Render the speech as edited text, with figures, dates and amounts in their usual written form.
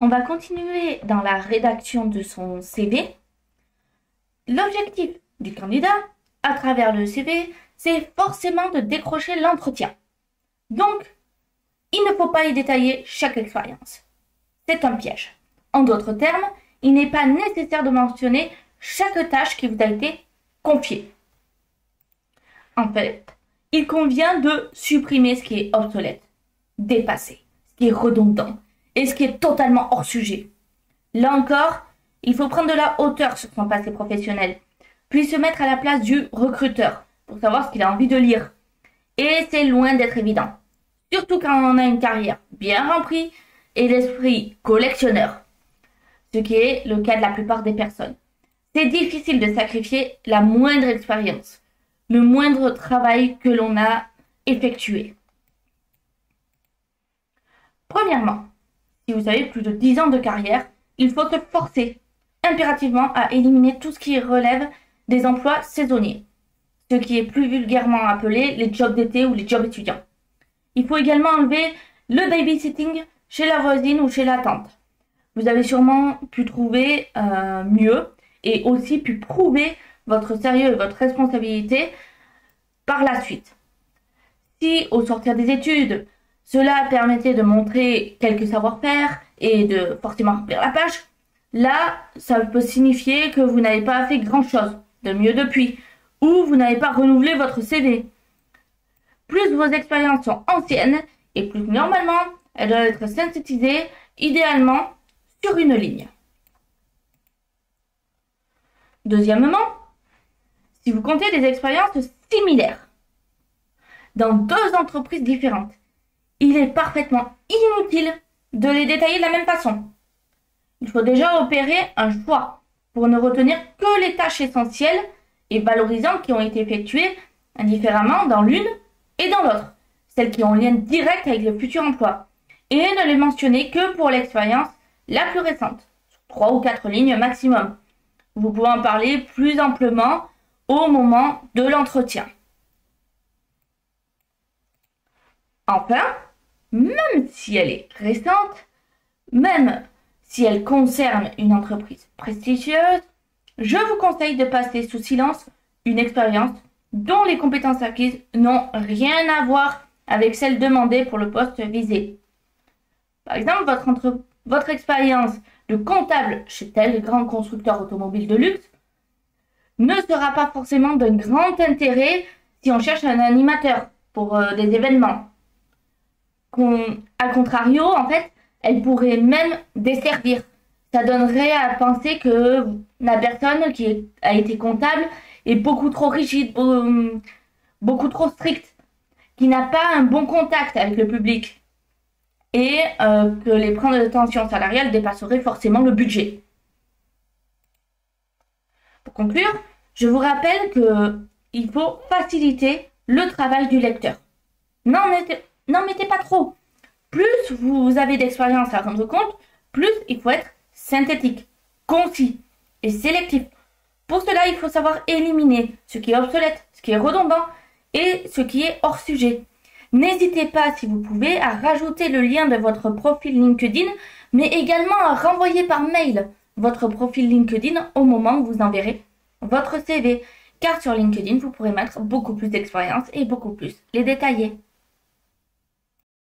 On va continuer dans la rédaction de son CV. L'objectif du candidat, à travers le CV, c'est forcément de décrocher l'entretien. Donc, il ne faut pas y détailler chaque expérience. C'est un piège. En d'autres termes, il n'est pas nécessaire de mentionner chaque tâche qui vous a été confiée. En fait, il convient de supprimer ce qui est obsolète, dépassé, ce qui est redondant et ce qui est totalement hors sujet. Là encore, il faut prendre de la hauteur sur son passé professionnel, puis se mettre à la place du recruteur pour savoir ce qu'il a envie de lire. Et c'est loin d'être évident, surtout quand on a une carrière bien remplie et l'esprit collectionneur, ce qui est le cas de la plupart des personnes. C'est difficile de sacrifier la moindre expérience, le moindre travail que l'on a effectué. Premièrement, si vous avez plus de 10 ans de carrière, il faut se forcer impérativement à éliminer tout ce qui relève des emplois saisonniers, ce qui est plus vulgairement appelé les jobs d'été ou les jobs étudiants. Il faut également enlever le babysitting chez la voisine ou chez la tante. Vous avez sûrement pu trouver mieux et aussi pu prouver votre sérieux et votre responsabilité par la suite. Si, au sortir des études, cela permettait de montrer quelques savoir-faire et de forcément remplir la page, là, ça peut signifier que vous n'avez pas fait grand-chose de mieux depuis, ou vous n'avez pas renouvelé votre CV. Plus vos expériences sont anciennes, et plus normalement, elles doivent être synthétisées, idéalement, sur une ligne. Deuxièmement, si vous comptez des expériences similaires dans deux entreprises différentes, il est parfaitement inutile de les détailler de la même façon. Il faut déjà opérer un choix pour ne retenir que les tâches essentielles et valorisantes qui ont été effectuées indifféremment dans l'une et dans l'autre, celles qui ont un lien direct avec le futur emploi, et ne les mentionner que pour l'expérience la plus récente, sur 3 ou 4 lignes maximum. Vous pouvez en parler plus amplement au moment de l'entretien. Enfin, même si elle est récente, même si elle concerne une entreprise prestigieuse, je vous conseille de passer sous silence une expérience dont les compétences acquises n'ont rien à voir avec celles demandées pour le poste visé. Par exemple, votre expérience de comptable chez tel grand constructeur automobile de luxe ne sera pas forcément d'un grand intérêt si on cherche un animateur pour des événements. A contrario, en fait, elle pourrait même desservir. Ça donnerait à penser que la personne qui a été comptable est beaucoup trop rigide, beaucoup trop stricte, qui n'a pas un bon contact avec le public et que les prétentions salariales dépasseraient forcément le budget. Pour conclure, je vous rappelle qu'il faut faciliter le travail du lecteur. N'en mettez pas trop. Plus vous avez d'expérience à rendre compte, plus il faut être synthétique, concis et sélectif. Pour cela, il faut savoir éliminer ce qui est obsolète, ce qui est redondant et ce qui est hors sujet. N'hésitez pas, si vous pouvez, à rajouter le lien de votre profil LinkedIn, mais également à renvoyer par mail votre profil LinkedIn au moment où vous enverrez votre CV. Car sur LinkedIn, vous pourrez mettre beaucoup plus d'expérience et beaucoup plus les détailler.